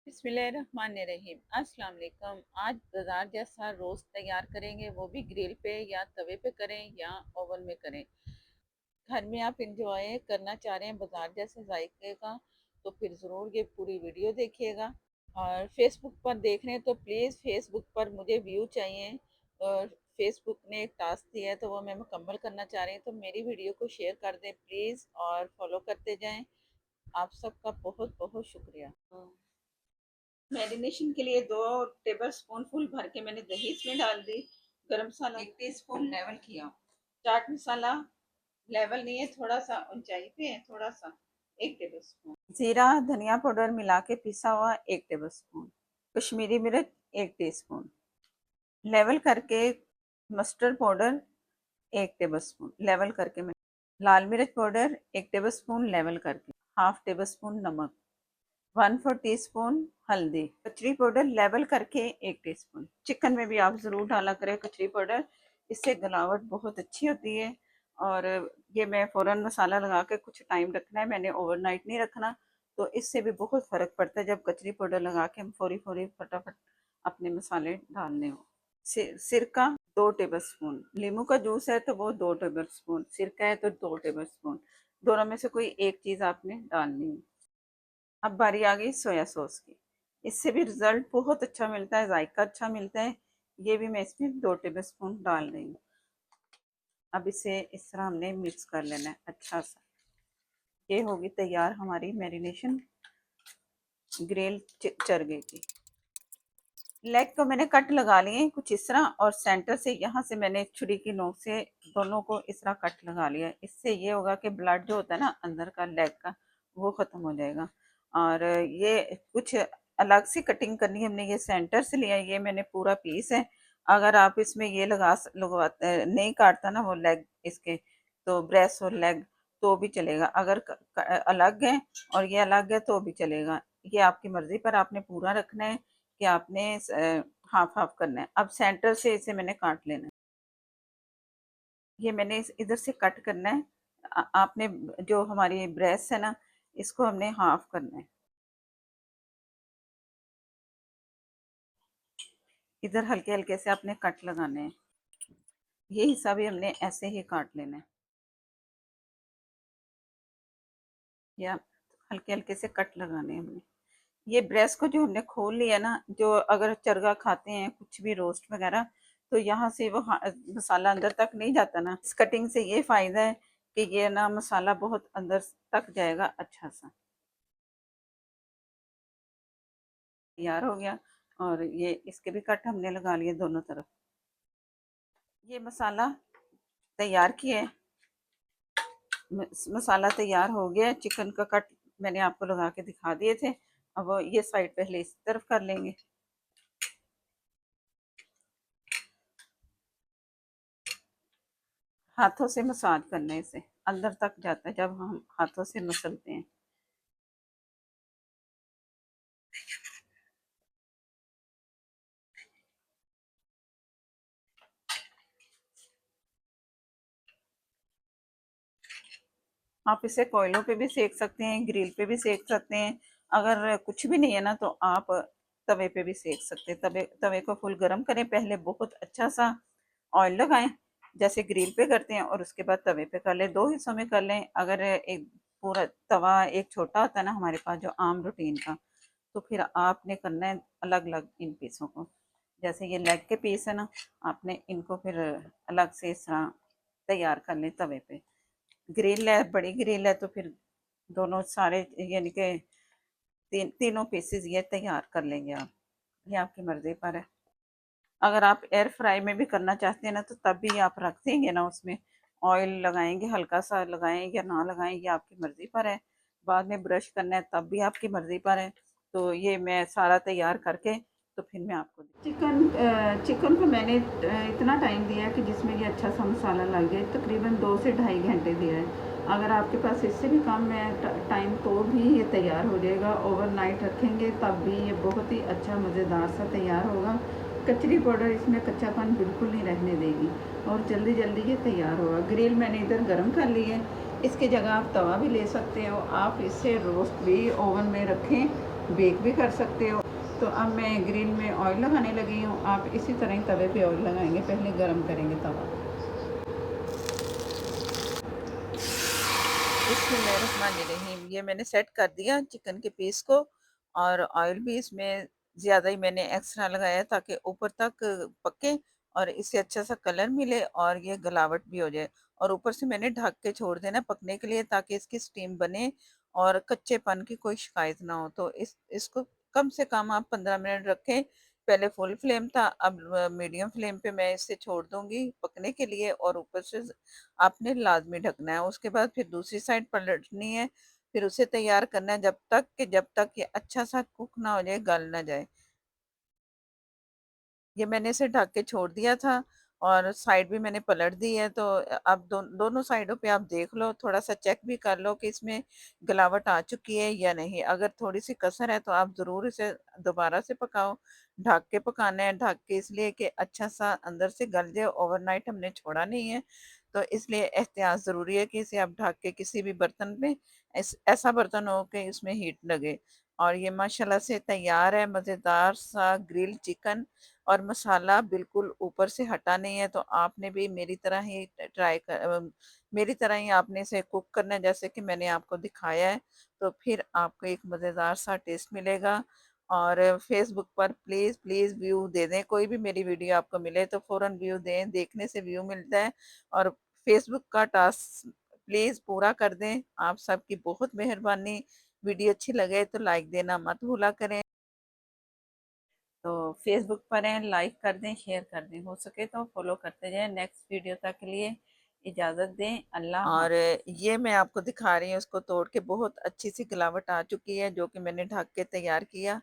बिस्मिल्लाहिर्रहमानिर्रहीम। अस्सलाम वालेकुम। आज बाजार जैसा रोस्ट तैयार करेंगे, वो भी ग्रिल पे या तवे पे करें या ओवन में करें। घर में आप इंजॉय करना चाह रहे हैं बाजार जैसे जायके का, तो फिर ज़रूर ये पूरी वीडियो देखिएगा। और फेसबुक पर देख रहे हैं तो प्लीज़ फेसबुक पर मुझे व्यू चाहिए, और फेसबुक ने एक टास्क दिया है तो वो मैं मुकम्मल करना चाह रही हूँ। तो मेरी वीडियो को शेयर कर दें प्लीज़ और फॉलो करते जाएं। आप सबका बहुत बहुत शुक्रिया। मैरिनेशन के लिए 2 टेबल स्पून फुल भर के मैंने दही इसमें डाल दी। गरम मसाला 1 टीस्पून लेवल किया। चाट मसाला लेवल नहीं है, थोड़ा सा ऊंचाई पे है, थोड़ा सा 1 टेबल स्पून। जीरा धनिया पाउडर मिला के पिसा हुआ 1 टेबल स्पून। कश्मीरी मिर्च 1 टीस्पून लेवल करके। Mustard powder 1 table spoon level करके मैं। लाल मिर्च पाउडर 1 टेबल स्पून लेवल करके। ½ टेबल स्पून नमक। 1/4 टीस्पून हल्दी। कचरी पाउडर लेवल करके 1 टीस्पून। चिकन में भी आप ज़रूर डाला करें कचरी पाउडर, इससे गलावट बहुत अच्छी होती है। और ये मैं फ़ौरन मसाला लगा के कुछ टाइम रखना है, मैंने ओवरनाइट नहीं रखना। तो इससे भी बहुत फ़र्क पड़ता है जब कचरी पाउडर लगा के हम फौरी फौरी फटाफट अपने मसाले डालने हो। सिरका 2 टेबल स्पून। नींबू का जूस है तो वो 2 टेबल स्पून, सिरका है तो 2 टेबल स्पून। दोनों में से कोई एक चीज़ आपने डालनी है। अब बारी आ गई सोया सॉस की। इससे भी रिजल्ट बहुत अच्छा मिलता है, जायका अच्छा मिलता है। ये भी मैं इसमें 2 टेबल स्पून डाल रही हूँ। अब इसे इस तरह हमने मिक्स कर लेना है अच्छा सा। ये होगी तैयार हमारी मैरिनेशन ग्रिल चरगे की। लेग को मैंने कट लगा लिए कुछ इस तरह, और सेंटर से यहाँ से मैंने छुरी की नोक से दोनों को इस तरह कट लगा लिया। इससे ये होगा कि ब्लड जो होता है ना अंदर का लेग का, वो ख़त्म हो जाएगा। और ये कुछ अलग सी कटिंग करनी है हमने। ये सेंटर से लिया, ये मैंने पूरा पीस है। अगर आप इसमें ये लगवाते नहीं काटता ना वो लेग इसके, तो ब्रेस्ट और लेग तो भी चलेगा। अगर अलग है और ये अलग है तो भी चलेगा। ये आपकी मर्ज़ी, पर आपने पूरा रखना है कि आपने हाफ हाफ करना है। अब सेंटर से इसे मैंने काट लेना है। ये मैंने इधर से कट करना है। आपने जो हमारी ब्रेस्ट है ना, इसको हमने हाफ करना है। इधर हल्के हल्के से आपने कट लगाने हैं। ये हिस्सा भी हमने ऐसे ही काट लेना है। या हल्के हल्के से कट लगाने हैं हमने। ये ब्रेस्ट को जो हमने खोल लिया ना, जो अगर चरगा खाते हैं कुछ भी रोस्ट वगैरह, तो यहाँ से वो मसाला अंदर तक नहीं जाता ना। इस कटिंग से ये फ़ायदा है कि ये ना मसाला बहुत अंदर तक जाएगा अच्छा सा। तैयार हो गया। और ये इसके भी कट हमने लगा लिए दोनों तरफ। ये मसाला तैयार किया है। मसाला तैयार हो गया। चिकन का कट मैंने आपको लगा के दिखा दिए थे। अब ये साइड पहले इस तरफ कर लेंगे। हाथों से मसाज करने से अंदर तक जाता है जब हम हाथों से मसलते हैं। आप इसे कोयलों पे भी सेक सकते हैं, ग्रिल पे भी सेक सकते हैं। अगर कुछ भी नहीं है ना, तो आप तवे पे भी सेक सकते हैं। तवे को फुल गरम करें, पहले बहुत अच्छा सा ऑयल लगाएं जैसे ग्रिल पे करते हैं, और उसके बाद तवे पे कर लें। 2 हिस्सों में कर लें। अगर एक पूरा तवा एक छोटा होता है ना हमारे पास जो आम रूटीन का, तो फिर आपने करना है अलग अलग इन पीसों को। जैसे ये लेग के पीस है ना, आपने इनको फिर अलग से इस तरह तैयार कर लें तवे पे। ग्रिल है, बड़ी ग्रिल है, तो फिर दोनों सारे यानी कि तीनों पीसेस ये तैयार कर लेंगे आप। ये आपकी मर्ज़ी पर है। अगर आप एयर फ्राई में भी करना चाहते हैं ना, तो तब भी आप रख देंगे ना, उसमें ऑयल लगाएंगे, हल्का सा लगाएं या ना लगाएं, ये आपकी मर्ज़ी पर है। बाद में ब्रश करना है तब भी आपकी मर्ज़ी पर है। तो ये मैं सारा तैयार करके तो फिर मैं आपको चिकन को मैंने इतना टाइम दिया है कि जिसमें ये अच्छा सा मसाला लग जाए। तकरीबन 2 से ढाई घंटे दिया है। अगर आपके पास इससे भी कम है टाइम, तो भी ये तैयार हो जाएगा। ओवरनाइट रखेंगे तब भी ये बहुत ही अच्छा मज़ेदार सा तैयार होगा। कचरी पाउडर इसमें कच्चापन बिल्कुल नहीं रहने देगी, और जल्दी जल्दी ये तैयार होगा। ग्रिल मैंने इधर गर्म कर ली है। इसके जगह आप तवा भी ले सकते हो। आप इससे रोस्ट भी ओवन में रखें बेक भी कर सकते हो। तो अब मैं ग्रिल में ऑयल लगाने लगी हूँ। आप इसी तरह ही तवे पे ऑयल लगाएंगे, पहले गरम करेंगे तवा। बिस्मिल्लाहिर्रहमानिर्रहीम। ये मैंने सेट कर दिया चिकन के पीस को, और ऑयल भी इसमें ज़्यादा ही मैंने एक्स्ट्रा लगाया ताकि ऊपर तक पके और इससे अच्छा सा कलर मिले और ये गलावट भी हो जाए। और ऊपर से मैंने ढक के छोड़ देना पकने के लिए, ताकि इसकी स्टीम बने और कच्चेपन की कोई शिकायत ना हो। तो इसको कम से कम आप 15 मिनट रखें। पहले फुल फ्लेम था, अब मीडियम फ्लेम पे मैं इसे छोड़ दूंगी पकने के लिए, और ऊपर से आपने लाजमी ढकना है। उसके बाद फिर दूसरी साइड पलटनी है, फिर उसे तैयार करना है जब तक ये अच्छा सा कुक ना हो जाए, गल ना जाए। ये मैंने इसे ढक के छोड़ दिया था और साइड भी मैंने पलट दी है। तो अब दोनों साइडों पे आप देख लो, थोड़ा सा चेक भी कर लो कि इसमें गलावट आ चुकी है या नहीं। अगर थोड़ी सी कसर है तो आप ज़रूर इसे दोबारा से पकाओ। ढक के पकाना है, ढक के इसलिए कि अच्छा सा अंदर से गल जाए। ओवरनाइट हमने छोड़ा नहीं है, तो इसलिए एहतियात ज़रूरी है कि इसे आप ढक के किसी भी बर्तन में, ऐसा बर्तन हो कि इसमें हीट लगे। और ये माशाल्लाह से तैयार है मज़ेदार सा ग्रिल चिकन। और मसाला बिल्कुल ऊपर से हटा नहीं है। तो आपने भी मेरी तरह ही मेरी तरह ही आपने इसे कुक करना है जैसे कि मैंने आपको दिखाया है। तो फिर आपको एक मज़ेदार सा टेस्ट मिलेगा। और फेसबुक पर प्लीज़ प्लीज़ व्यू दे दें। कोई भी मेरी वीडियो आपको मिले तो फ़ौरन व्यू दें, देखने से व्यू मिलता है। और फेसबुक का टास्क प्लीज़ पूरा कर दें। आप सबकी बहुत मेहरबानी। वीडियो अच्छी लगे तो लाइक देना मत भूला करें। तो फेसबुक पर हैं, लाइक कर दें, शेयर कर दें, हो सके तो फॉलो करते जाएं। नेक्स्ट वीडियो तक के लिए इजाज़त दें। अल्लाह और ये मैं आपको दिखा रही हूँ, उसको तोड़ के बहुत अच्छी सी गलावट आ चुकी है जो कि मैंने ढक के तैयार किया।